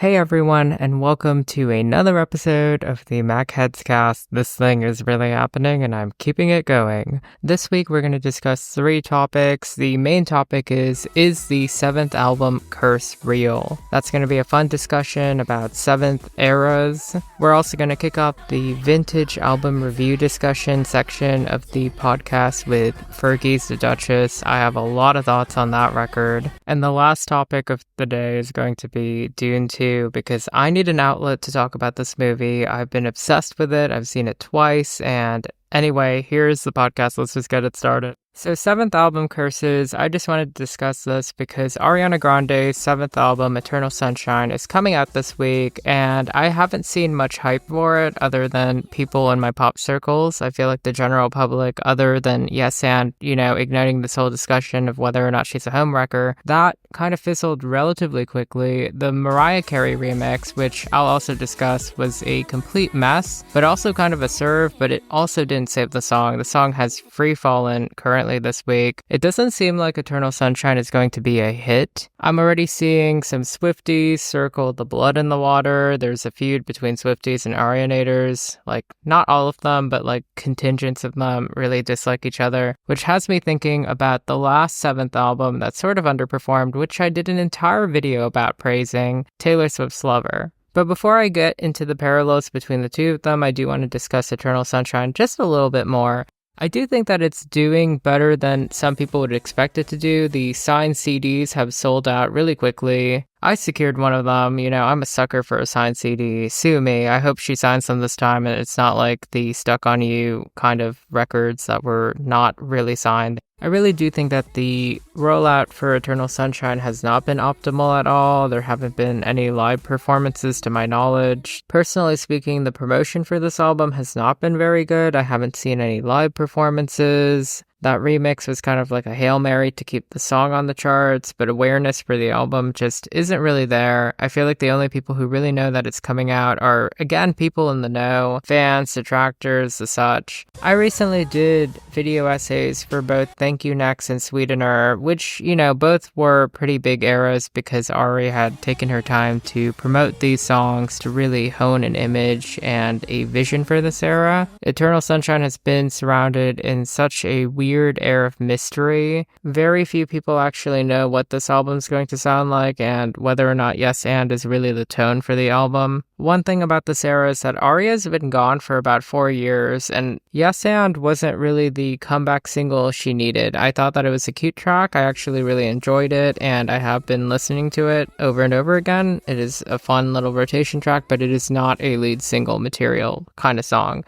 Hey everyone, and welcome to another episode of the MacHeads cast. This thing is really happening, and I'm keeping it going. This week we're going to discuss 3 topics. The main topic is the 7th album Curse real? That's going to be a fun discussion about 7th eras. We're also going to kick off the vintage album review discussion section of the podcast with Fergie's The Dutchess. I have a lot of thoughts on that record. And the last topic of the day is going to be Dune 2. Because I need an outlet to talk about this movie. I've been obsessed with it. I've seen it twice. And anyway, here's the podcast. Let's just get it started. So 7th album Curses, I just wanted to discuss this because Ariana Grande's 7th album, Eternal Sunshine, is coming out this week, and I haven't seen much hype for it other than people in my pop circles. I feel like the general public, other than Yes and, igniting this whole discussion of whether or not she's a homewrecker, that kind of fizzled relatively quickly. The Mariah Carey remix, which I'll also discuss, was a complete mess, but also kind of a serve, but it also didn't save the song. The song has free fallen currently this week. It doesn't seem like Eternal Sunshine is going to be a hit. I'm already seeing some Swifties circle the blood in the water. There's a feud between Swifties and Arianators. Not all of them, but contingents of them really dislike each other, which has me thinking about the last 7th album that sort of underperformed, which I did an entire video about praising, Taylor Swift's Lover. But before I get into the parallels between the two of them, I do want to discuss Eternal Sunshine just a little bit more. I do think that it's doing better than some people would expect it to do. The signed CDs have sold out really quickly. I secured one of them. I'm a sucker for a signed CD. Sue me. I hope she signs them this time and it's not like the Stuck on You kind of records that were not really signed. I really do think that the rollout for Eternal Sunshine has not been optimal at all. There haven't been any live performances to my knowledge. Personally speaking, the promotion for this album has not been very good. I haven't seen any live performances. That remix was kind of like a Hail Mary to keep the song on the charts, but awareness for the album just isn't really there. I feel like the only people who really know that it's coming out are, again, people in the know, fans, detractors, the such. I recently did video essays for both Thank You Next and Sweetener, which, both were pretty big eras because Ari had taken her time to promote these songs to really hone an image and a vision for this era. Eternal Sunshine has been surrounded in such a weird air of mystery. Very few people actually know what this album's going to sound like and whether or not Yes and is really the tone for the album. One thing about this era is that Aria's been gone for about 4 years, and Yes and wasn't really the comeback single she needed. I thought that it was a cute track. I actually really enjoyed it, and I have been listening to it over and over again. It is a fun little rotation track, but it is not a lead single material kind of song.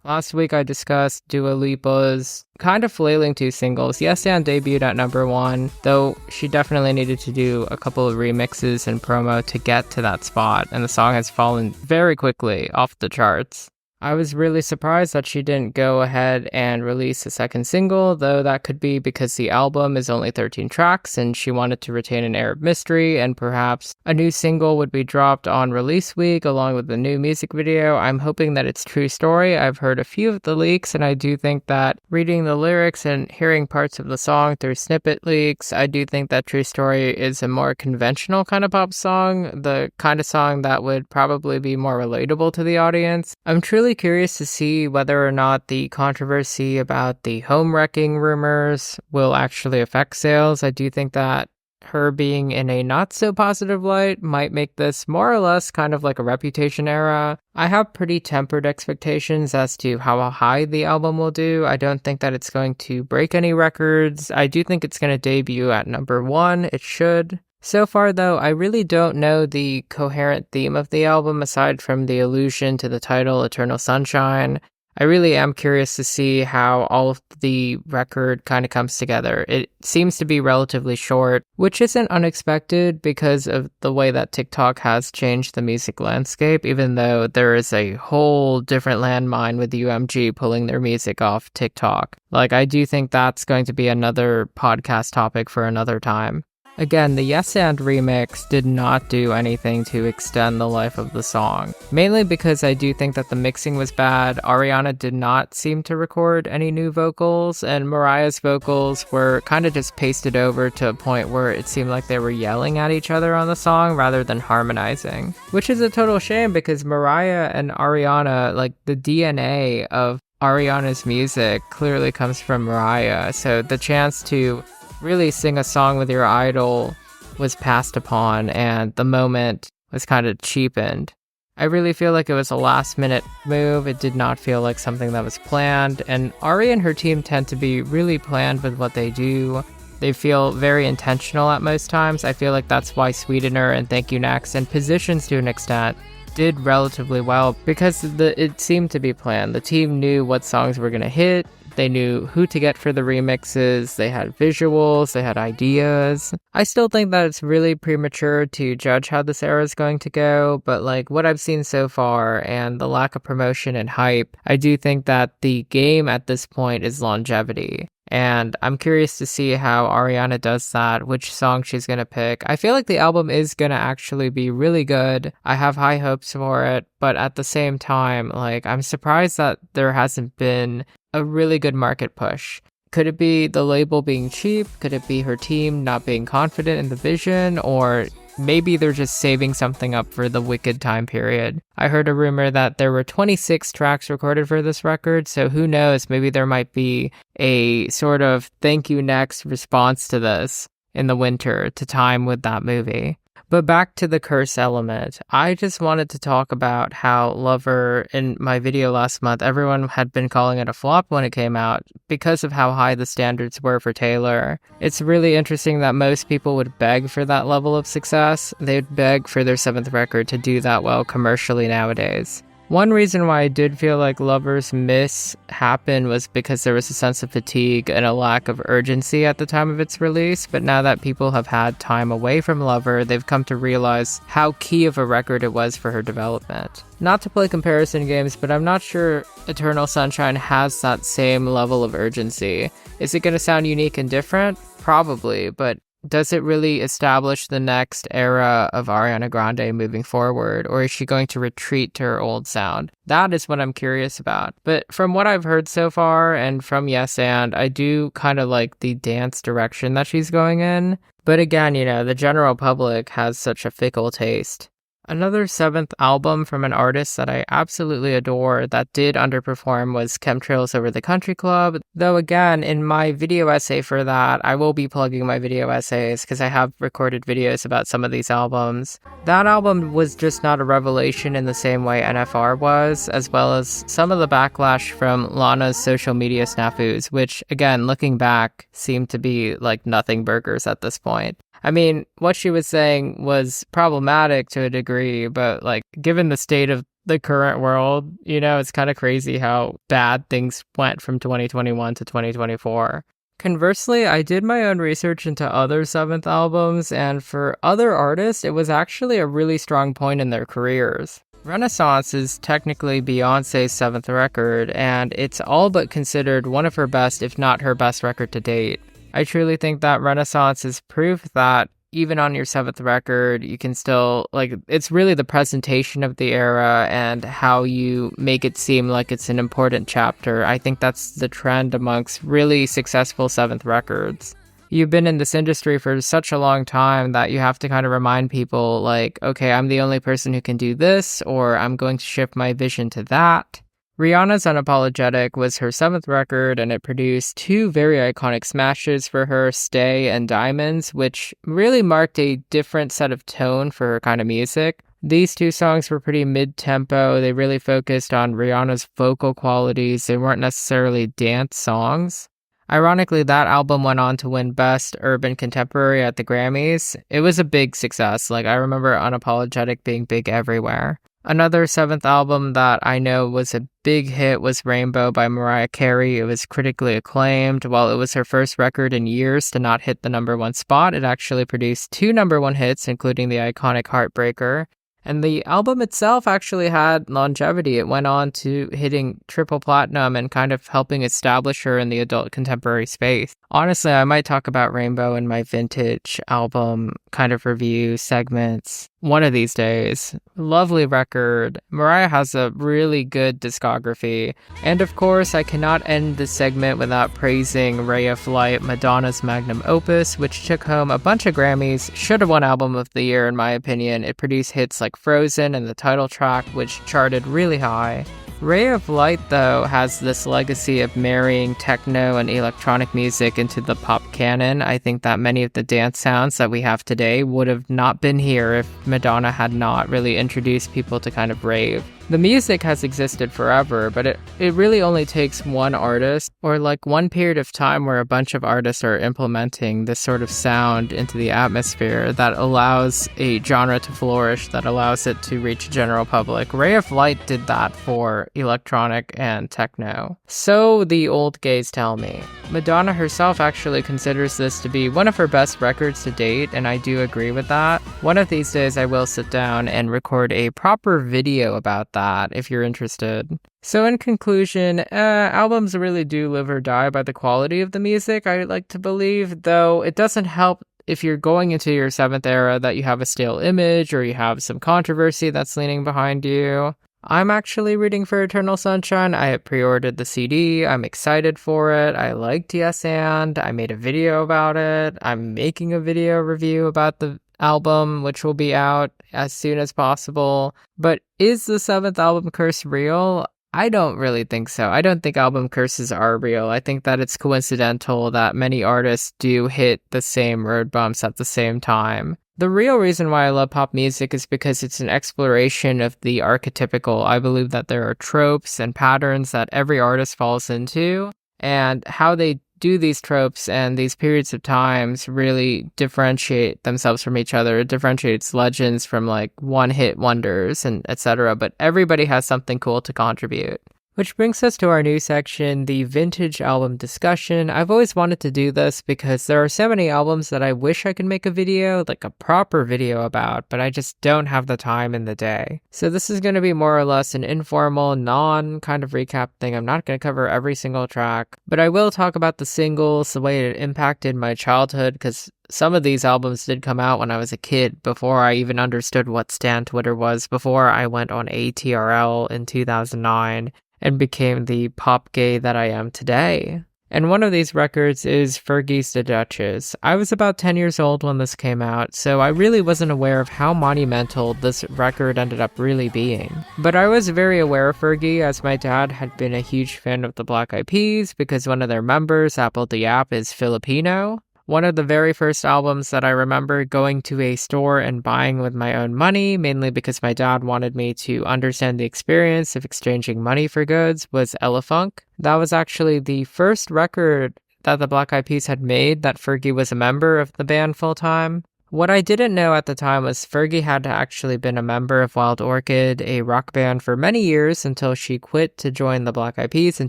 Last week I discussed Dua Lipa's kind of flailing 2 singles. Yes and debuted at number 1, though she definitely needed to do a couple of remixes and promo to get to that spot, and the song has fallen very quickly off the charts. I was really surprised that she didn't go ahead and release a second single, though that could be because the album is only 13 tracks and she wanted to retain an air of mystery, and perhaps a new single would be dropped on release week along with the new music video. I'm hoping that it's True Story. I've heard a few of the leaks, and I do think that reading the lyrics and hearing parts of the song through snippet leaks, I do think that True Story is a more conventional kind of pop song, the kind of song that would probably be more relatable to the audience. I'm truly curious to see whether or not the controversy about the home wrecking rumors will actually affect sales. I do think that her being in a not so positive light might make this more or less kind of like a Reputation era. I have pretty tempered expectations as to how high the album will do. I don't think that it's going to break any records. I do think it's going to debut at number 1. It should. So far, though, I really don't know the coherent theme of the album aside from the allusion to the title, Eternal Sunshine. I really am curious to see how all of the record kind of comes together. It seems to be relatively short, which isn't unexpected because of the way that TikTok has changed the music landscape, even though there is a whole different landmine with UMG pulling their music off TikTok. I do think that's going to be another podcast topic for another time. Again, the Yes and remix did not do anything to extend the life of the song, mainly because I do think that the mixing was bad. Ariana did not seem to record any new vocals, and Mariah's vocals were kind of just pasted over to a point where it seemed like they were yelling at each other on the song rather than harmonizing, which is a total shame because Mariah and Ariana, like the DNA of Ariana's music clearly comes from Mariah, so the chance to really sing a song with your idol was passed upon and the moment was kind of cheapened. I really feel like it was a last minute move. It did not feel like something that was planned, and Ari and her team tend to be really planned with what they do. They feel very intentional at most times. I feel like that's why Sweetener and Thank You Next and Positions to an extent did relatively well because it seemed to be planned. The team knew what songs were going to hit. They knew who to get for the remixes, they had visuals, they had ideas. I still think that it's really premature to judge how this era is going to go, but like what I've seen so far and the lack of promotion and hype, I do think that the game at this point is longevity. And I'm curious to see how Ariana does that, which song she's going to pick. I feel like the album is going to actually be really good. I have high hopes for it, but at the same time, like I'm surprised that there hasn't been a really good market push. Could it be the label being cheap? Could it be her team not being confident in the vision? Or maybe they're just saving something up for the Wicked time period. I heard a rumor that there were 26 tracks recorded for this record, so who knows, maybe there might be a sort of Thank You Next response to this in the winter to time with that movie. But back to the curse element, I just wanted to talk about how Lover, in my video last month, everyone had been calling it a flop when it came out because of how high the standards were for Taylor. It's really interesting that most people would beg for that level of success. They'd beg for their 7th record to do that well commercially nowadays. One reason why I did feel like Lover's miss happened was because there was a sense of fatigue and a lack of urgency at the time of its release, but now that people have had time away from Lover, they've come to realize how key of a record it was for her development. Not to play comparison games, but I'm not sure Eternal Sunshine has that same level of urgency. Is it going to sound unique and different? Probably, but does it really establish the next era of Ariana Grande moving forward, or is she going to retreat to her old sound? That is what I'm curious about. But from what I've heard so far, and from Yes and, I do kind of like the dance direction that she's going in. But again, you know, the general public has such a fickle taste. Another 7th album from an artist that I absolutely adore that did underperform was Chemtrails Over the Country Club, though again, in my video essay for that, I will be plugging my video essays because I have recorded videos about some of these albums. That album was just not a revelation in the same way NFR was, as well as some of the backlash from Lana's social media snafus, which again, looking back, seemed to be like nothing burgers at this point. I mean, what she was saying was problematic to a degree, but like, given the state of the current world, you know, it's kind of crazy how bad things went from 2021 to 2024. Conversely, I did my own research into other 7th albums, and for other artists, it was actually a really strong point in their careers. Renaissance is technically Beyonce's 7th record, and it's all but considered one of her best, if not her best record to date. I truly think that Renaissance is proof that even on your 7th record, you can still, like, it's really the presentation of the era and how you make it seem like it's an important chapter. I think that's the trend amongst really successful 7th records. You've been in this industry for such a long time that you have to kind of remind people, like, okay, I'm the only person who can do this, or I'm going to shift my vision to that. Rihanna's Unapologetic was her 7th record, and it produced 2 very iconic smashes for her, Stay and Diamonds, which really marked a different set of tone for her kind of music. These 2 songs were pretty mid-tempo. They really focused on Rihanna's vocal qualities. They weren't necessarily dance songs. Ironically, that album went on to win Best Urban Contemporary at the Grammys. It was a big success. Like, I remember Unapologetic being big everywhere. Another 7th album that I know was a big hit was Rainbow by Mariah Carey. It was critically acclaimed. While it was her first record in years to not hit the #1 spot, it actually produced 2 #1 hits, including the iconic Heartbreaker. And the album itself actually had longevity. It went on to hitting triple platinum and kind of helping establish her in the adult contemporary space. Honestly, I might talk about Rainbow in my vintage album kind of review segments one of these days. Lovely record. Mariah has a really good discography. And of course, I cannot end this segment without praising Ray of Light, Madonna's magnum opus, which took home a bunch of Grammys. Should have won Album of the Year, in my opinion. It produced hits like Frozen and the title track, which charted really high. Ray of Light, though, has this legacy of marrying techno and electronic music into the pop canon. I think that many of the dance sounds that we have today would have not been here if Madonna had not really introduced people to kind of rave. The music has existed forever, but it really only takes one artist or like one period of time where a bunch of artists are implementing this sort of sound into the atmosphere that allows a genre to flourish, that allows it to reach a general public. Ray of Light did that for electronic and techno. So the old gays tell me. Madonna herself actually considers this to be one of her best records to date, and I do agree with that. One of these days I will sit down and record a proper video about that if you're interested. So in conclusion, albums really do live or die by the quality of the music, I like to believe, though it doesn't help if you're going into your seventh era that you have a stale image or you have some controversy that's leaning behind you. I'm actually rooting for Eternal Sunshine. I have pre-ordered the CD. I'm excited for it. I liked Yes and. I made a video about it. I'm making a video review about the album, which will be out as soon as possible. But is the seventh album curse real? I don't really think so. I don't think album curses are real. I think that it's coincidental that many artists do hit the same road bumps at the same time. The real reason why I love pop music is because it's an exploration of the archetypical. I believe that there are tropes and patterns that every artist falls into, and how they do these tropes and these periods of times really differentiate themselves from each other. It differentiates legends from like one-hit wonders and etc. But everybody has something cool to contribute. Which brings us to our new section, the vintage album discussion. I've always wanted to do this because there are so many albums that I wish I could make a video, like a proper video about, but I just don't have the time in the day. So this is going to be more or less an informal, non-kind of recap thing. I'm not going to cover every single track, but I will talk about the singles, the way it impacted my childhood, because some of these albums did come out when I was a kid, before I even understood what Stan Twitter was, before I went on ATRL in 2009. And became the pop gay that I am today. And one of these records is Fergie's The Dutchess. I was about 10 years old when this came out, so I really wasn't aware of how monumental this record ended up really being. But I was very aware of Fergie, as my dad had been a huge fan of the Black Eyed Peas because one of their members, Will.i.am, is Filipino. One of the very first albums that I remember going to a store and buying with my own money, mainly because my dad wanted me to understand the experience of exchanging money for goods, was Elefunk. That was actually the first record that the Black Eyed Peas had made that Fergie was a member of the band full-time. What I didn't know at the time was Fergie had actually been a member of Wild Orchid, a rock band, for many years until she quit to join the Black Eyed Peas in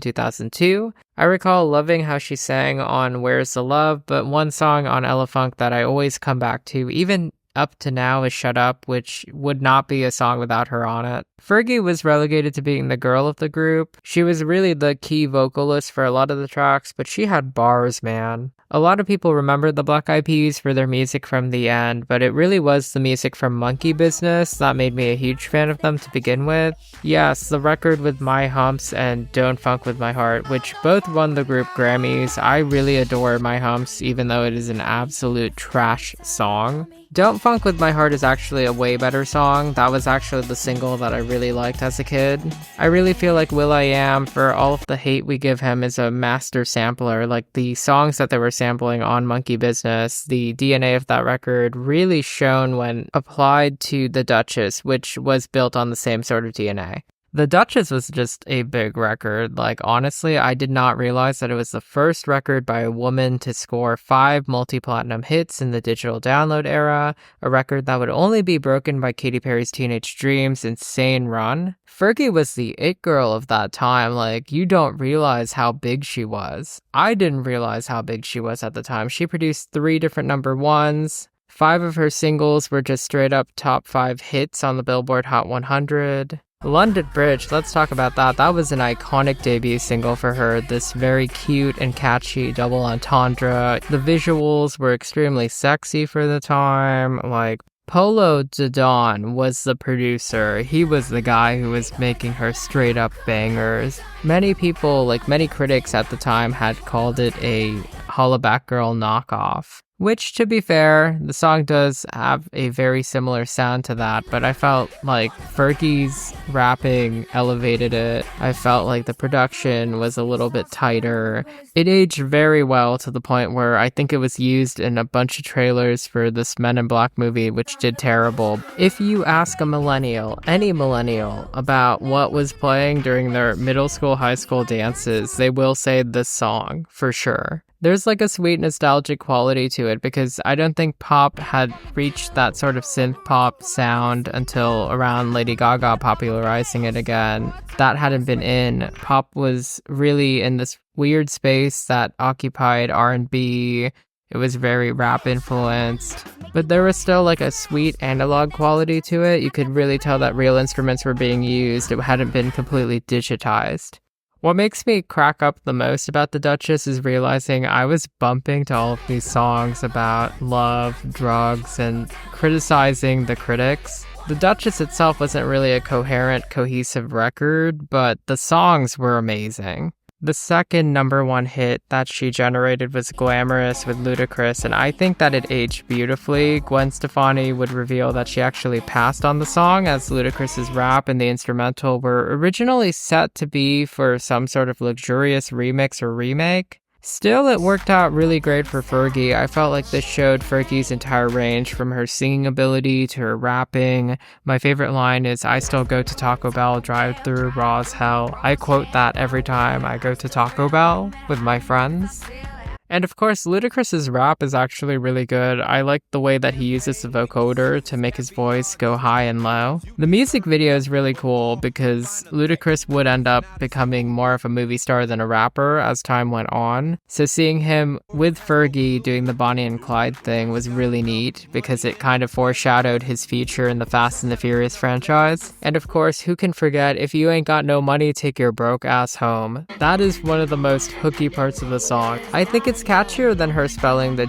2002. I recall loving how she sang on Where's the Love, but one song on Elefunk that I always come back to, even up to now, is Shut Up, which would not be a song without her on it. Fergie was relegated to being the girl of the group. She was really the key vocalist for a lot of the tracks, but she had bars, man. A lot of people remember the Black Eyed Peas for their music from the end, but it really was the music from Monkey Business that made me a huge fan of them to begin with. Yes, the record with My Humps and Don't Funk With My Heart, which both won the group Grammys. I really adore My Humps, even though it is an absolute trash song. Don't Funk With My Heart is actually a way better song. That was actually the single that I really liked as a kid. I really feel like Will.i.am, for all of the hate we give him, is a master sampler. Like the songs that they were sampling on Monkey Business, the DNA of that record really shone when applied to The Dutchess, which was built on the same sort of DNA. The Dutchess was just a big record. Like, honestly, I did not realize that it was the first record by a woman to score 5 multi-platinum hits in the digital download era, a record that would only be broken by Katy Perry's Teenage Dream's insane run. Fergie was the it girl of that time. Like, you don't realize how big she was. I didn't realize how big she was at the time. She produced 3 different number ones. 5 of her singles were just straight up top 5 hits on the Billboard Hot 100. London Bridge, let's talk about that. That was an iconic debut single for her. This very cute and catchy double entendre. The visuals were extremely sexy for the time. Like, Polo Dodon was the producer. He was the guy who was making her straight up bangers. Many people, like many critics at the time, had called it a Hollaback Girl knockoff. Which, to be fair, the song does have a very similar sound to that, but I felt like Fergie's rapping elevated it. I felt like the production was a little bit tighter. It aged very well to the point where I think it was used in a bunch of trailers for this Men in Black movie, which did terrible. If you ask a millennial, any millennial, about what was playing during their middle school, high school dances, they will say this song, for sure. There's like a sweet nostalgic quality to it because I don't think pop had reached that sort of synth pop sound until around Lady Gaga popularizing it again. That hadn't been in. Pop was really in this weird space that occupied R&B. It was very rap influenced, but there was still like a sweet analog quality to it. You could really tell that real instruments were being used. It hadn't been completely digitized. What makes me crack up the most about the Dutchess is realizing I was bumping to all of these songs about love, drugs, and criticizing the critics. The Dutchess itself wasn't really a coherent, cohesive record, but the songs were amazing. The second number 1 hit that she generated was Glamorous with Ludacris, and I think that it aged beautifully. Gwen Stefani would reveal that she actually passed on the song, as Ludacris's rap and the instrumental were originally set to be for some sort of luxurious remix or remake. Still, it worked out really great for Fergie. I felt like this showed Fergie's entire range, from her singing ability to her rapping. My favorite line is, "I still go to Taco Bell drive-thru raw as hell." I quote that every time I go to Taco Bell with my friends. And of course, Ludacris's rap is actually really good. I like the way that he uses the vocoder to make his voice go high and low. The music video is really cool because Ludacris would end up becoming more of a movie star than a rapper as time went on. So seeing him with Fergie doing the Bonnie and Clyde thing was really neat because it kind of foreshadowed his future in the Fast and the Furious franchise. And of course, who can forget, "If you ain't got no money, take your broke ass home." That is one of the most hooky parts of the song. I think it's catchier than her spelling the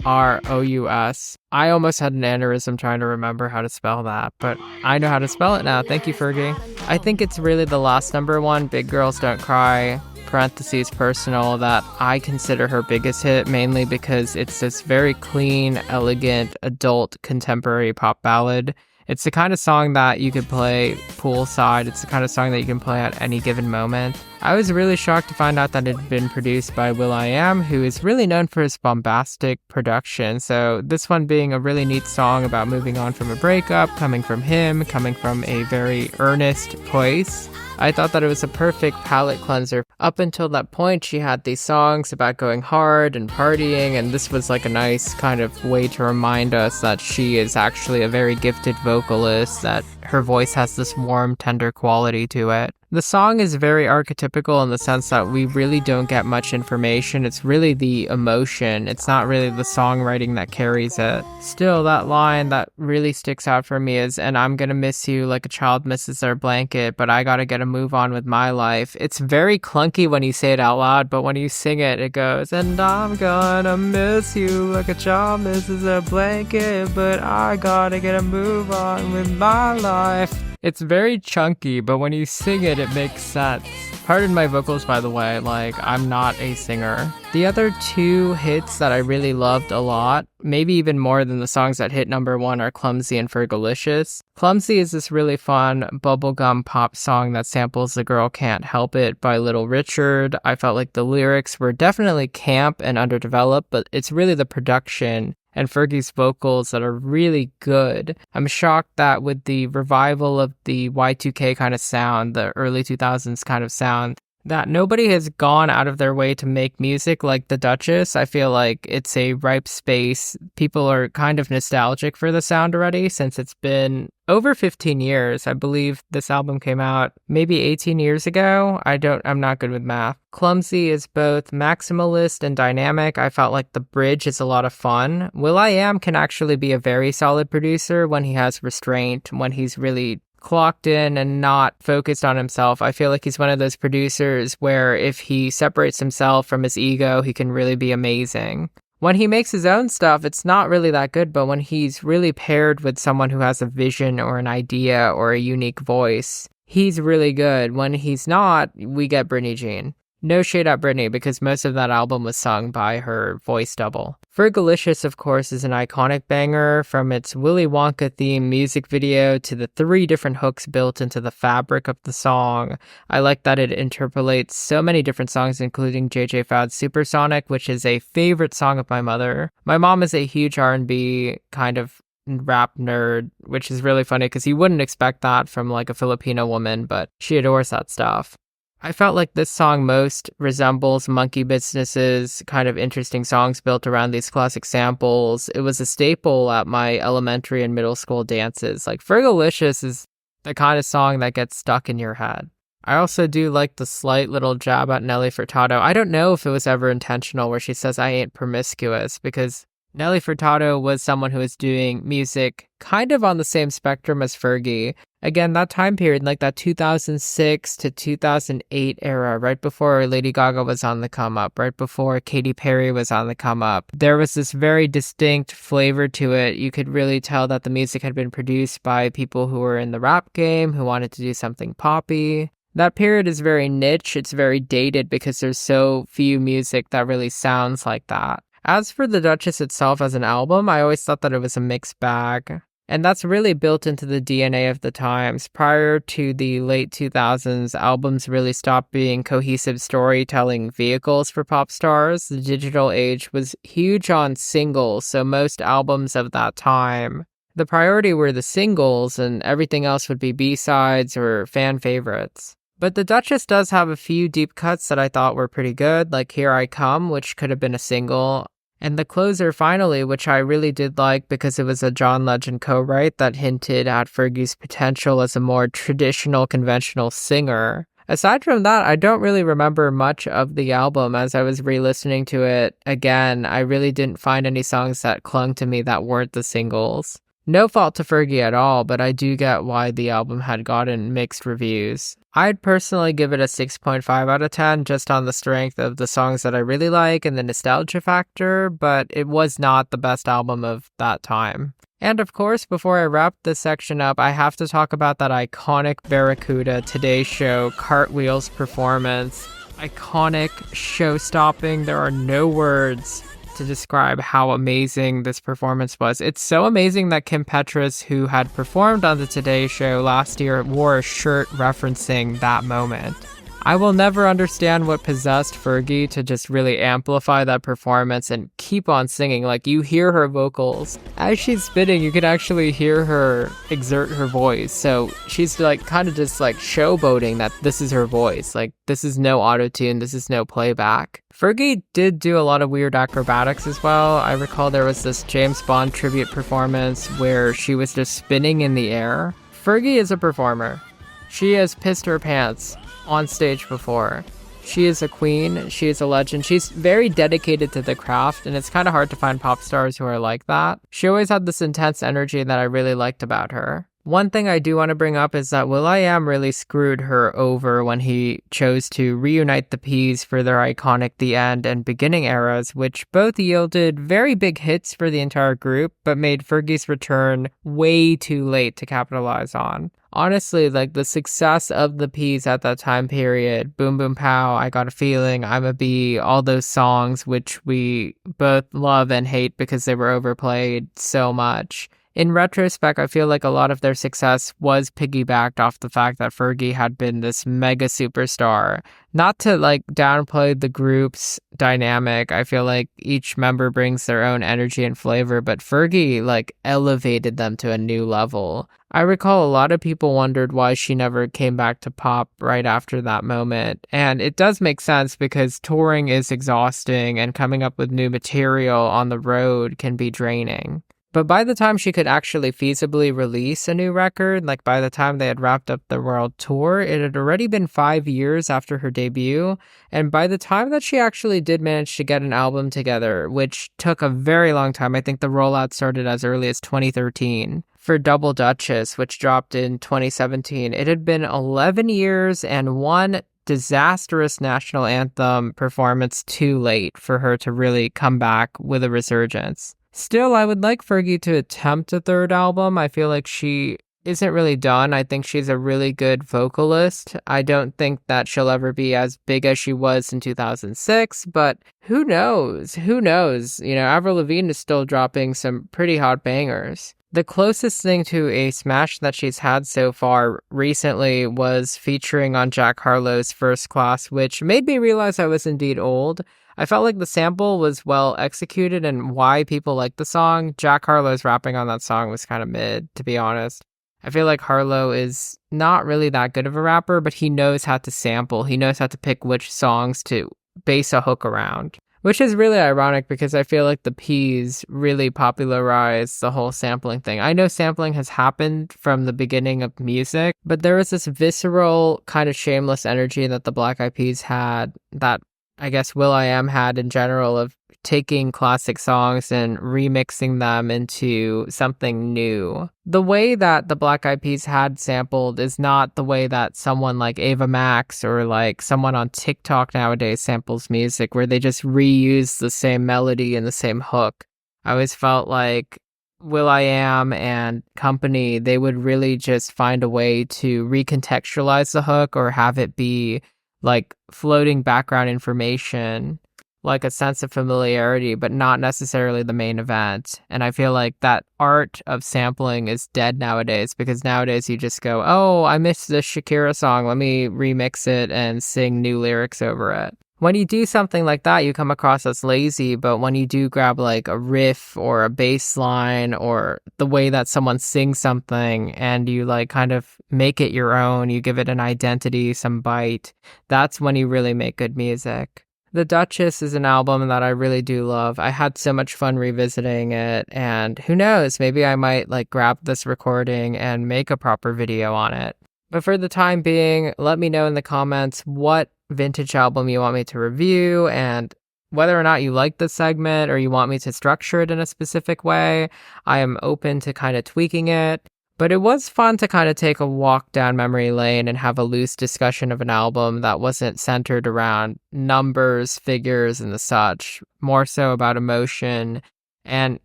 Glamorous. I almost had an aneurysm trying to remember how to spell that, but I know how to spell it now. Thank you, Fergie. I think it's really the last number 1, Big Girls Don't Cry, parentheses personal, that I consider her biggest hit, mainly because it's this very clean, elegant, adult, contemporary pop ballad. It's the kind of song that you could play poolside. It's the kind of song that you can play at any given moment. I was really shocked to find out that it had been produced by Will.i.am, who is really known for his bombastic production. So this one being a really neat song about moving on from a breakup, coming from him, coming from a very earnest place. I thought that it was a perfect palate cleanser. Up until that point, she had these songs about going hard and partying, and this was like a nice kind of way to remind us that she is actually a very gifted vocalist, that her voice has this warm, tender quality to it. The song is very archetypical in the sense that we really don't get much information. It's really the emotion. It's not really the songwriting that carries it. Still, that line that really sticks out for me is, "And I'm gonna miss you like a child misses their blanket, but I gotta get a move on with my life." It's very clunky when you say it out loud, but when you sing it, it goes, "And I'm gonna miss you like a child misses their blanket, but I gotta get a move on with my life." It's very chunky, but when you sing it, it makes sense. Pardon my vocals, by the way, like, I'm not a singer. The other 2 hits that I really loved a lot, maybe even more than the songs that hit number 1, are Clumsy and Fergalicious. Clumsy is this really fun bubblegum pop song that samples The Girl Can't Help It by Little Richard. I felt like the lyrics were definitely camp and underdeveloped, but it's really the production and Fergie's vocals that are really good. I'm shocked that with the revival of the Y2K kind of sound, the early 2000s kind of sound, that nobody has gone out of their way to make music like the Dutchess. I feel like it's a ripe space. People are kind of nostalgic for the sound already since it's been over 15 years. I believe this album came out maybe 18 years ago. I'm not good with math. Clumsy is both maximalist and dynamic. I felt like the bridge is a lot of fun. Will.i.am can actually be a very solid producer when he has restraint, when he's really clocked in and not focused on himself. I feel like he's one of those producers where if he separates himself from his ego, he can really be amazing. When he makes his own stuff, it's not really that good, but when he's really paired with someone who has a vision or an idea or a unique voice, he's really good. When he's not, we get Britney Jean. No shade at Britney because most of that album was sung by her voice double. Fergalicious, of course, is an iconic banger, from its Willy Wonka theme music video to the 3 different hooks built into the fabric of the song. I like that it interpolates so many different songs, including JJ Fad's Supersonic, which is a favorite song of my mother. My mom is a huge R&B kind of rap nerd, which is really funny because you wouldn't expect that from like a Filipino woman, but she adores that stuff. I felt like this song most resembles Monkey Business's kind of interesting songs built around these classic samples. It was a staple at my elementary and middle school dances. Like, Fergalicious is the kind of song that gets stuck in your head. I also do like the slight little jab at Nelly Furtado. I don't know if it was ever intentional where she says, "I ain't promiscuous," because Nelly Furtado was someone who was doing music kind of on the same spectrum as Fergie. Again, that time period, like that 2006 to 2008 era, right before Lady Gaga was on the come up, right before Katy Perry was on the come up, there was this very distinct flavor to it. You could really tell that the music had been produced by people who were in the rap game, who wanted to do something poppy. That period is very niche. It's very dated because there's so few music that really sounds like that. As for the Dutchess itself as an album, I always thought that it was a mixed bag. And that's really built into the DNA of the times. Prior to the late 2000s, albums really stopped being cohesive storytelling vehicles for pop stars. The digital age was huge on singles, so most albums of that time, the priority were the singles and everything else would be B-sides or fan favorites. But the Dutchess does have a few deep cuts that I thought were pretty good, like Here I Come, which could have been a single, and the closer, Finally, which I really did like because it was a John Legend co-write that hinted at Fergie's potential as a more traditional, conventional singer. Aside from that, I don't really remember much of the album. As I was re-listening to it again, I really didn't find any songs that clung to me that weren't the singles. No fault to Fergie at all, but I do get why the album had gotten mixed reviews. I'd personally give it a 6.5 out of 10 just on the strength of the songs that I really like and the nostalgia factor, but it was not the best album of that time. And of course, before I wrap this section up, I have to talk about that iconic Barracuda Today Show cartwheels performance. Iconic, show-stopping, there are no words to describe how amazing this performance was. It's so amazing that Kim Petras, who had performed on the Today Show last year, wore a shirt referencing that moment. I will never understand what possessed Fergie to just really amplify that performance and keep on singing. Like, you hear her vocals. As she's spitting, you can actually hear her exert her voice. So she's like kind of just like showboating that this is her voice. Like, this is no auto-tune, this is no playback. Fergie did do a lot of weird acrobatics as well. I recall there was this James Bond tribute performance where she was just spinning in the air. Fergie is a performer. She has pissed her pants on stage before. She is a queen. She is a legend. She's very dedicated to the craft, and it's kind of hard to find pop stars who are like that. She always had this intense energy that I really liked about her. One thing I do want to bring up is that Will.i.am really screwed her over when he chose to reunite the Ps for their iconic The End and Beginning eras, which both yielded very big hits for the entire group, but made Fergie's return way too late to capitalize on. Honestly, like, the success of the Ps at that time period, Boom Boom Pow, I Got a Feeling, I'm a Bee, all those songs which we both love and hate because they were overplayed so much. In retrospect, I feel like a lot of their success was piggybacked off the fact that Fergie had been this mega superstar. Not to like downplay the group's dynamic, I feel like each member brings their own energy and flavor, but Fergie like elevated them to a new level. I recall a lot of people wondered why she never came back to pop right after that moment. And it does make sense because touring is exhausting and coming up with new material on the road can be draining. But by the time she could actually feasibly release a new record, like by the time they had wrapped up the world tour, it had already been 5 years after her debut. And by the time that she actually did manage to get an album together, which took a very long time, I think the rollout started as early as 2013. For Double Dutchess, which dropped in 2017, it had been 11 years and one disastrous national anthem performance too late for her to really come back with a resurgence. Still, I would like Fergie to attempt a third album. I feel like she isn't really done. I think she's a really good vocalist. I don't think that she'll ever be as big as she was in 2006, but who knows? Who knows? You know, Avril Lavigne is still dropping some pretty hot bangers. The closest thing to a smash that she's had so far recently was featuring on Jack Harlow's First Class, which made me realize I was indeed old. I felt like the sample was well executed and why people like the song. Jack Harlow's rapping on that song was kind of mid, to be honest. I feel like Harlow is not really that good of a rapper, but he knows how to sample. He knows how to pick which songs to base a hook around. Which is really ironic because I feel like the P's really popularized the whole sampling thing. I know sampling has happened from the beginning of music, but there was this visceral kind of shameless energy that the Black Eyed Peas had, that I guess Will.i.am had in general, of taking classic songs and remixing them into something new. The way that the Black Eyed Peas had sampled is not the way that someone like Ava Max or like someone on TikTok nowadays samples music, where they just reuse the same melody and the same hook. I always felt like Will.i.am and company, they would really just find a way to recontextualize the hook or have it be like floating background information, like a sense of familiarity, but not necessarily the main event. And I feel like that art of sampling is dead nowadays, because nowadays you just go, oh, I missed this Shakira song, let me remix it and sing new lyrics over it. When you do something like that, you come across as lazy, but when you do grab like a riff or a bass line or the way that someone sings something and you like kind of make it your own, you give it an identity, some bite, that's when you really make good music. The Dutchess is an album that I really do love. I had so much fun revisiting it, and who knows, maybe I might like grab this recording and make a proper video on it. But for the time being, let me know in the comments what vintage album you want me to review and whether or not you like this segment or you want me to structure it in a specific way. I am open to kind of tweaking it. But it was fun to kind of take a walk down memory lane and have a loose discussion of an album that wasn't centered around numbers, figures, and the such, more so about emotion and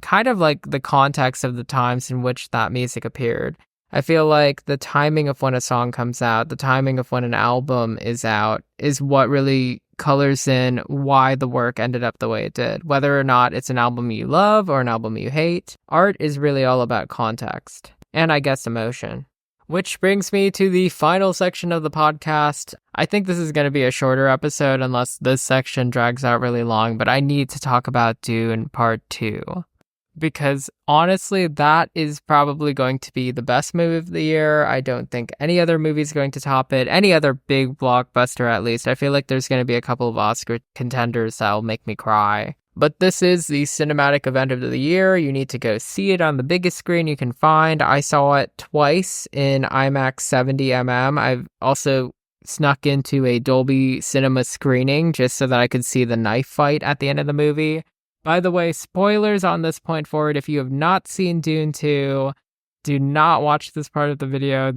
kind of like the context of the times in which that music appeared. I feel like the timing of when a song comes out, the timing of when an album is out, is what really colors in why the work ended up the way it did. Whether or not it's an album you love or an album you hate, art is really all about context. And I guess emotion. Which brings me to the final section of the podcast. I think this is going to be a shorter episode unless this section drags out really long, but I need to talk about Dune Part 2. Because honestly, that is probably going to be the best movie of the year. I don't think any other movie is going to top it. Any other big blockbuster, at least. I feel like there's going to be a couple of Oscar contenders that'll make me cry. But this is the cinematic event of the year. You need to go see it on the biggest screen you can find. I saw it twice in IMAX 70mm. I've also snuck into a Dolby Cinema screening just so that I could see the knife fight at the end of the movie. By the way, spoilers on this point forward. If you have not seen Dune 2, do not watch this part of the video.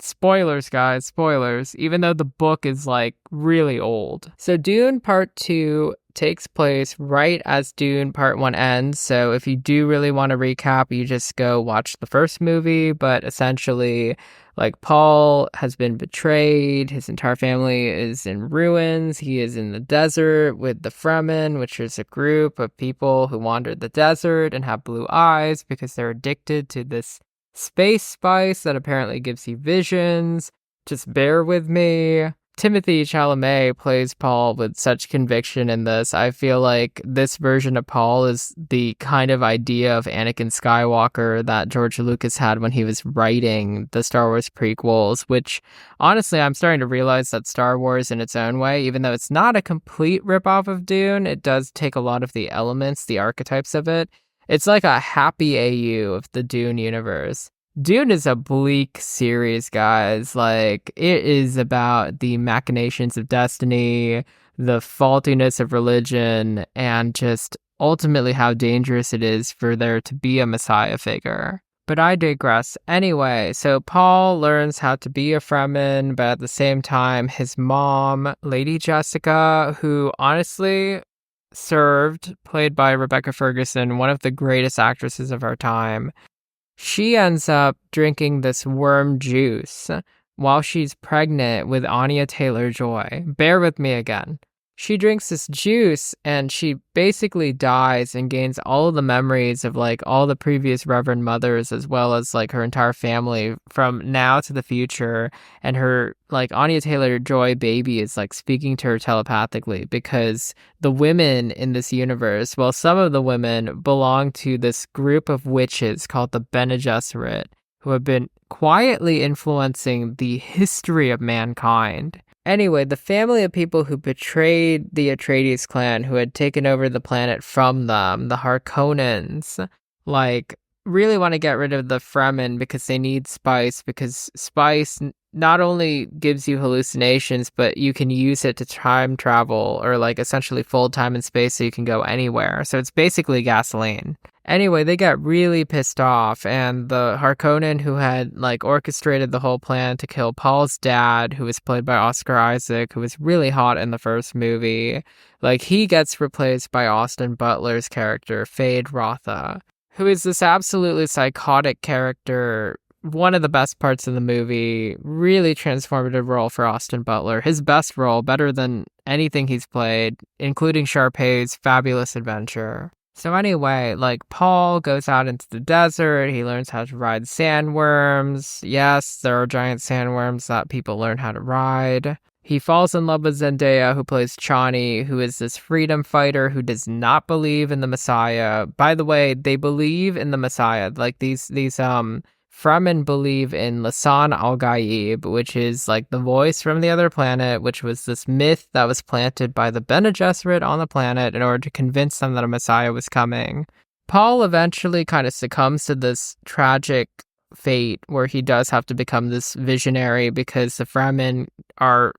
Spoilers, guys, spoilers, even though the book is like really old. So Dune Part 2 takes place right as Dune Part 1 ends. So if you do really want to recap, you just go watch the first movie. But essentially, like, Paul has been betrayed. His entire family is in ruins. He is in the desert with the Fremen, which is a group of people who wandered the desert and have blue eyes because they're addicted to this space spice that apparently gives you visions. Just bear with me. Timothée Chalamet plays Paul with such conviction in this. I feel like this version of Paul is the kind of idea of Anakin Skywalker that George Lucas had when he was writing the Star Wars prequels, which honestly, I'm starting to realize that Star Wars in its own way, even though it's not a complete ripoff of Dune, it does take a lot of the elements, the archetypes of it. It's like a happy AU of the Dune universe. Dune is a bleak series, guys. Like, it is about the machinations of destiny, the faultiness of religion, and just ultimately how dangerous it is for there to be a messiah figure. But I digress. Anyway, so Paul learns how to be a Fremen, but at the same time, his mom, Lady Jessica, who honestly served, played by Rebecca Ferguson, one of the greatest actresses of our time, she ends up drinking this worm juice while she's pregnant with Anya Taylor-Joy. Bear with me again. She drinks this juice and she basically dies and gains all of the memories of like all the previous Reverend Mothers as well as like her entire family from now to the future. And her like Anya Taylor-Joy baby is like speaking to her telepathically because the women in this universe, well, some of the women belong to this group of witches called the Bene Gesserit who have been quietly influencing the history of mankind. Anyway, the family of people who betrayed the Atreides clan, who had taken over the planet from them, the Harkonnens, like, really want to get rid of the Fremen because they need spice, because spice not only gives you hallucinations, but you can use it to time travel, or like essentially full time and space so you can go anywhere. So it's basically gasoline. Anyway, they got really pissed off, and the Harkonnen who had like orchestrated the whole plan to kill Paul's dad, who was played by Oscar Isaac, who was really hot in the first movie, like he gets replaced by Austin Butler's character, Fade Rotha, who is this absolutely psychotic character. One of the best parts of the movie, really transformative role for Austin Butler. His best role, better than anything he's played, including Sharpay's Fabulous Adventure. So anyway, like, Paul goes out into the desert, he learns how to ride sandworms. Yes, there are giant sandworms that people learn how to ride. He falls in love with Zendaya, who plays Chani, who is this freedom fighter who does not believe in the Messiah. By the way, they believe in the Messiah. Like, these Fremen believe in Lisan al-Gaib, which is like the voice from the other planet, which was this myth that was planted by the Bene Gesserit on the planet in order to convince them that a Messiah was coming. Paul eventually kind of succumbs to this tragic fate where he does have to become this visionary because the Fremen are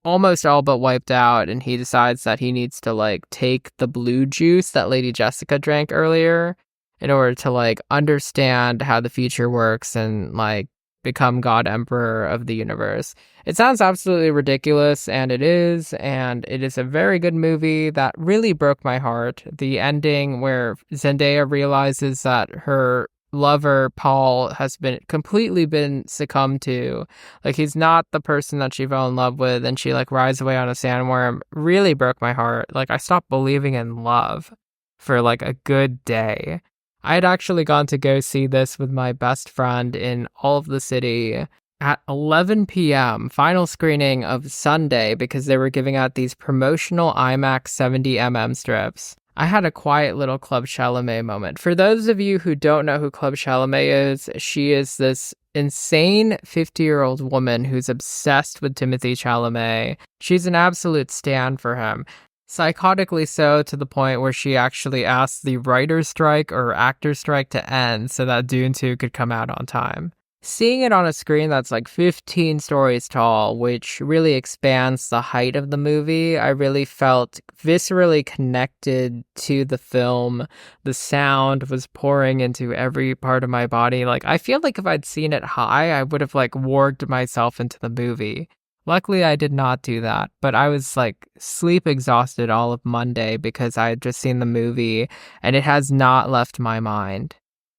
almost all but wiped out, and he decides that he needs to like take the blue juice that Lady Jessica drank earlier in order to like understand how the future works and like become God Emperor of the universe. It sounds absolutely ridiculous, and it is a very good movie that really broke my heart. The ending where Zendaya realizes that her lover Paul has completely been succumbed to, like he's not the person that she fell in love with, and she like rides away on a sandworm, really broke my heart. Like, I stopped believing in love for like a good day. I had actually gone to go see this with my best friend in all of the city at 11 p.m. final screening of Sunday because they were giving out these promotional IMAX 70mm strips. I had a quiet little Club Chalamet moment. For those of you who don't know who Club Chalamet is, she is this insane 50-year-old woman who's obsessed with Timothée Chalamet. She's an absolute stan for him. Psychotically so, to the point where she actually asked the writer's strike or actor's strike to end so that Dune 2 could come out on time. Seeing it on a screen that's like 15 stories tall, which really expands the height of the movie, I really felt viscerally connected to the film. The sound was pouring into every part of my body. Like, I feel like if I'd seen it high, I would have like warged myself into the movie. Luckily, I did not do that, but I was like sleep exhausted all of Monday because I had just seen the movie and it has not left my mind.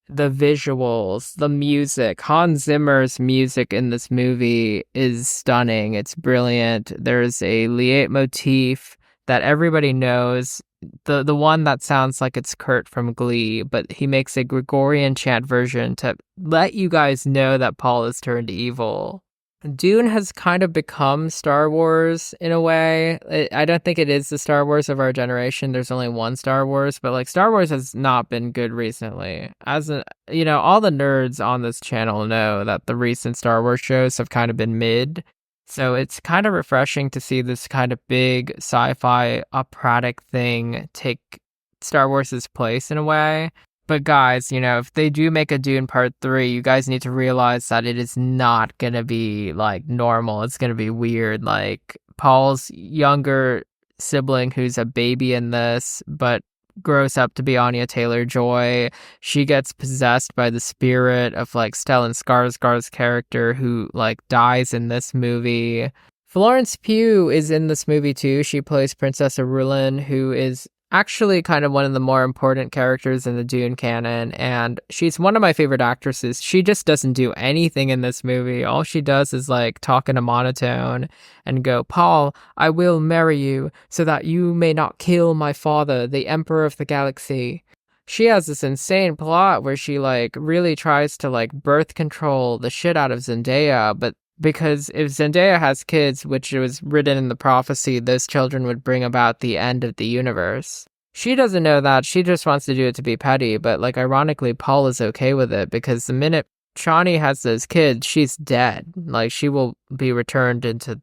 The visuals, the music, Hans Zimmer's music in this movie is stunning. It's brilliant. There's a leitmotif that everybody knows. The one that sounds like it's Kurt from Glee, but he makes a Gregorian chant version to let you guys know that Paul is turned evil. Dune has kind of become Star Wars in a way. I don't think it is the Star Wars of our generation. There's only one Star Wars, but like Star Wars has not been good recently. All the nerds on this channel know that the recent Star Wars shows have kind of been mid. So it's kind of refreshing to see this kind of big sci-fi operatic thing take Star Wars' place in a way. But guys, if they do make a Dune Part 3, you guys need to realize that it is not going to be, like, normal. It's going to be weird. Like, Paul's younger sibling, who's a baby in this, but grows up to be Anya Taylor-Joy, she gets possessed by the spirit of, like, Stellan Skarsgård's character, who, like, dies in this movie. Florence Pugh is in this movie, too. She plays Princess Irulan, who is actually kind of one of the more important characters in the Dune canon, and she's one of my favorite actresses. She just doesn't do anything in this movie. All she does is like talk in a monotone and go, "Paul, I will marry you so that you may not kill my father, the Emperor of the Galaxy." She has this insane plot where she like really tries to like birth control the shit out of Zendaya, but because if Zendaya has kids, which was written in the prophecy, those children would bring about the end of the universe. She doesn't know that. She just wants to do it to be petty. But like, ironically, Paul is okay with it because the minute Chani has those kids, she's dead. Like, she will be returned into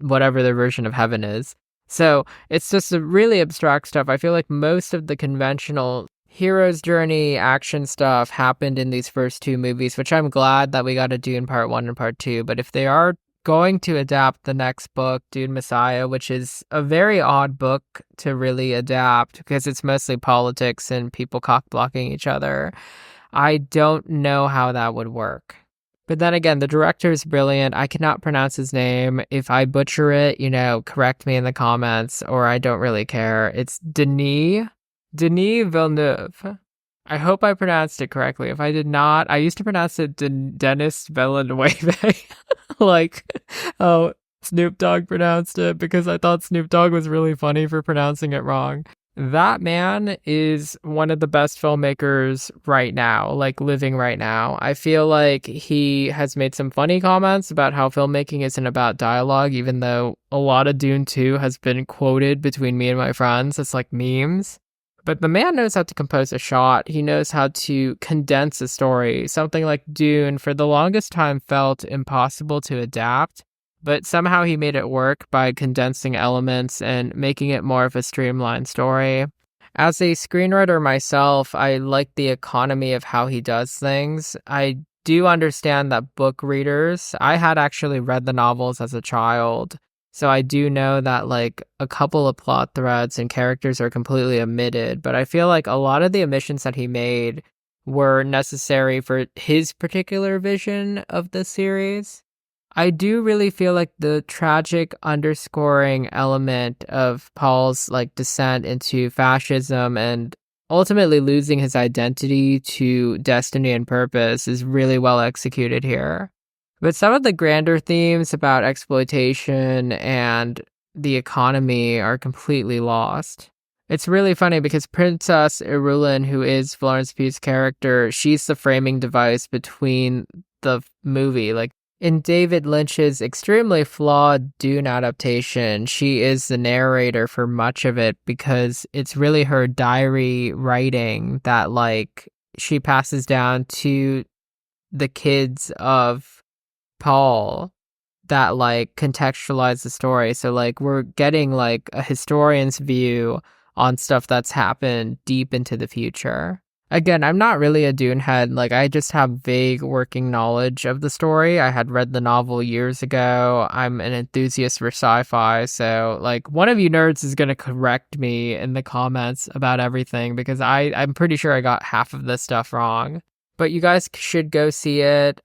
whatever their version of heaven is. So it's just a really abstract stuff. I feel like most of the conventional hero's journey action stuff happened in these first two movies, which I'm glad that we got to do in part 1 and part 2. But if they are going to adapt the next book, Dune Messiah, which is a very odd book to really adapt because it's mostly politics and people cock-blocking each other, I don't know how that would work. But then again, the director is brilliant. I cannot pronounce his name. If I butcher it, correct me in the comments, or I don't really care. It's Denis Villeneuve. I hope I pronounced it correctly. If I did not, I used to pronounce it Denis Villeneuve. Like, oh, Snoop Dogg pronounced it because I thought Snoop Dogg was really funny for pronouncing it wrong. That man is one of the best filmmakers right now, like living right now. I feel like he has made some funny comments about how filmmaking isn't about dialogue, even though a lot of Dune 2 has been quoted between me and my friends. It's like memes. But the man knows how to compose a shot. He knows how to condense a story. Something like Dune, for the longest time, felt impossible to adapt, but somehow he made it work by condensing elements and making it more of a streamlined story. As a screenwriter myself, I like the economy of how he does things. I do understand that book readers, I had actually read the novels as a child, so I do know that like a couple of plot threads and characters are completely omitted, but I feel like a lot of the omissions that he made were necessary for his particular vision of the series. I do really feel like the tragic underscoring element of Paul's like descent into fascism and ultimately losing his identity to destiny and purpose is really well executed here. But some of the grander themes about exploitation and the economy are completely lost. It's really funny because Princess Irulan, who is Florence Pugh's character, she's the framing device between the movie. Like in David Lynch's extremely flawed Dune adaptation, she is the narrator for much of it because it's really her diary writing that like she passes down to the kids of Paul that like contextualize the story. So like we're getting like a historian's view on stuff that's happened deep into the future. Again, I'm not really a Dune head. Like I just have vague working knowledge of the story. I had read the novel years ago. I'm an enthusiast for sci-fi. So like one of you nerds is going to correct me in the comments about everything because I'm pretty sure I got half of this stuff wrong. But you guys should go see it.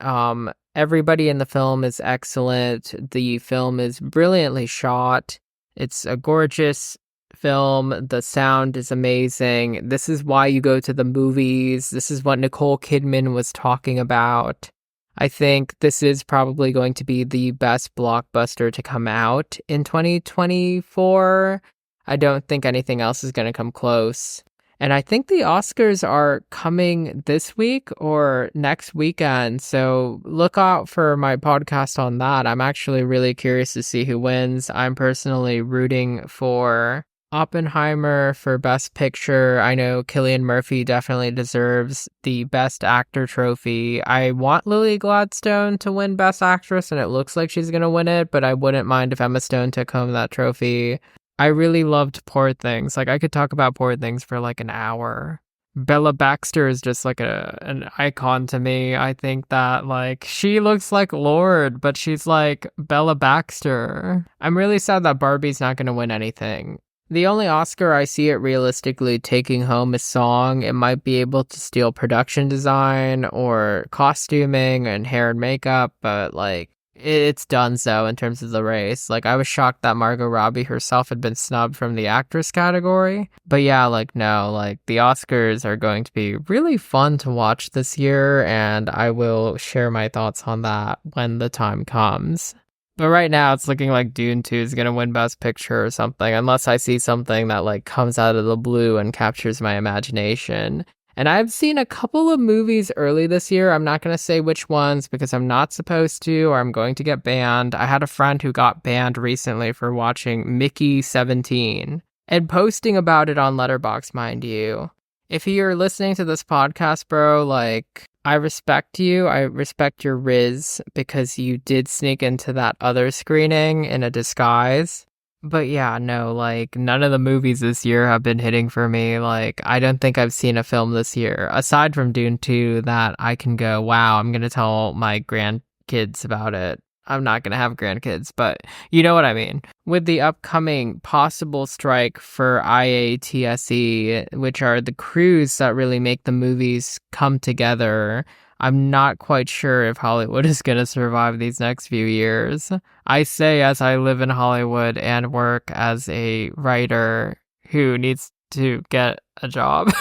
Everybody in the film is excellent. The film is brilliantly shot. It's a gorgeous film. The sound is amazing. This is why you go to the movies. This is what Nicole Kidman was talking about. I think this is probably going to be the best blockbuster to come out in 2024. I don't think anything else is going to come close. And I think the Oscars are coming this week or next weekend. So look out for my podcast on that. I'm actually really curious to see who wins. I'm personally rooting for Oppenheimer for Best Picture. I know Cillian Murphy definitely deserves the Best Actor trophy. I want Lily Gladstone to win Best Actress, and it looks like she's going to win it, but I wouldn't mind if Emma Stone took home that trophy. I really loved Poor Things. Like, I could talk about Poor Things for like an hour. Bella Baxter is just like an icon to me. I think that like she looks like Lorde, but she's like Bella Baxter. I'm really sad that Barbie's not going to win anything. The only Oscar I see it realistically taking home is song. It might be able to steal production design or costuming and hair and makeup, but like it's done so in terms of the race. Like, I was shocked that Margot Robbie herself had been snubbed from the actress category. But yeah, like, no, like, the Oscars are going to be really fun to watch this year, and I will share my thoughts on that when the time comes. But right now, it's looking like Dune 2 is going to win Best Picture or something, unless I see something that, like, comes out of the blue and captures my imagination. And I've seen a couple of movies early this year. I'm not going to say which ones because I'm not supposed to, or I'm going to get banned. I had a friend who got banned recently for watching Mickey 17 and posting about it on Letterboxd, mind you. If you're listening to this podcast, bro, like, I respect you. I respect your riz because you did sneak into that other screening in a disguise. But yeah, no, like, none of the movies this year have been hitting for me. Like, I don't think I've seen a film this year, aside from Dune 2, that I can go, wow, I'm going to tell my grandkids about it. I'm not going to have grandkids, but you know what I mean. With the upcoming possible strike for IATSE, which are the crews that really make the movies come together, I'm not quite sure if Hollywood is going to survive these next few years. I say as I live in Hollywood and work as a writer who needs to get a job.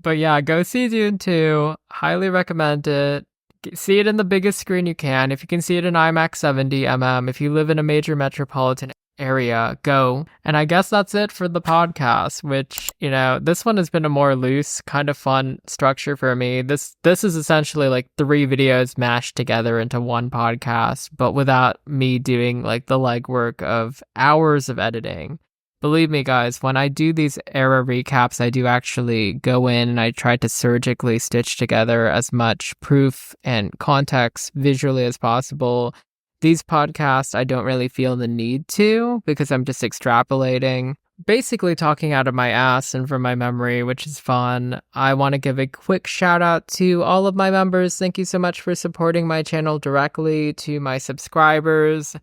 But yeah, go see Dune 2. Highly recommend it. See it in the biggest screen you can. If you can see it in IMAX 70mm, if you live in a major metropolitan area, go. And I guess that's it for the podcast, which, you know, this one has been a more loose, kind of fun structure for me. This is essentially like 3 videos mashed together into one podcast, but without me doing like the legwork of hours of editing. Believe me, guys, when I do these era recaps, I do actually go in and I try to surgically stitch together as much proof and context visually as possible. These podcasts, I don't really feel the need to because I'm just extrapolating, basically talking out of my ass and from my memory, which is fun. I want to give a quick shout out to all of my members. Thank you so much for supporting my channel directly. To my subscribers,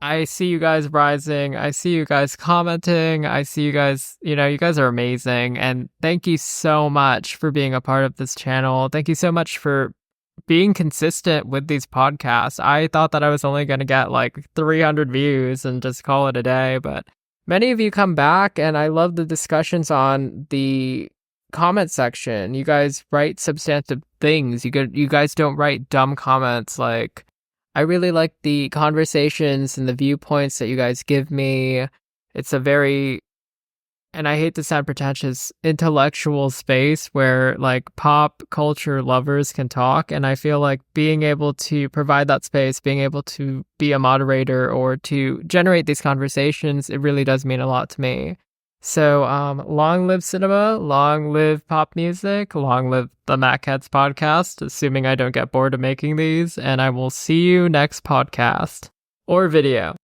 I see you guys rising. I see you guys commenting. I see you guys, you guys are amazing. And thank you so much for being a part of this channel. Thank you so much for being consistent with these podcasts. I thought that I was only going to get like 300 views and just call it a day, but many of you come back and I love the discussions on the comment section. You guys write substantive things. You guys don't write dumb comments. Like, I really like the conversations and the viewpoints that you guys give me. It's a very, and I hate to sound pretentious, intellectual space where like pop culture lovers can talk. And I feel like being able to provide that space, being able to be a moderator or to generate these conversations, it really does mean a lot to me. So long live cinema, long live pop music, long live the MacHeads podcast, assuming I don't get bored of making these. And I will see you next podcast or video.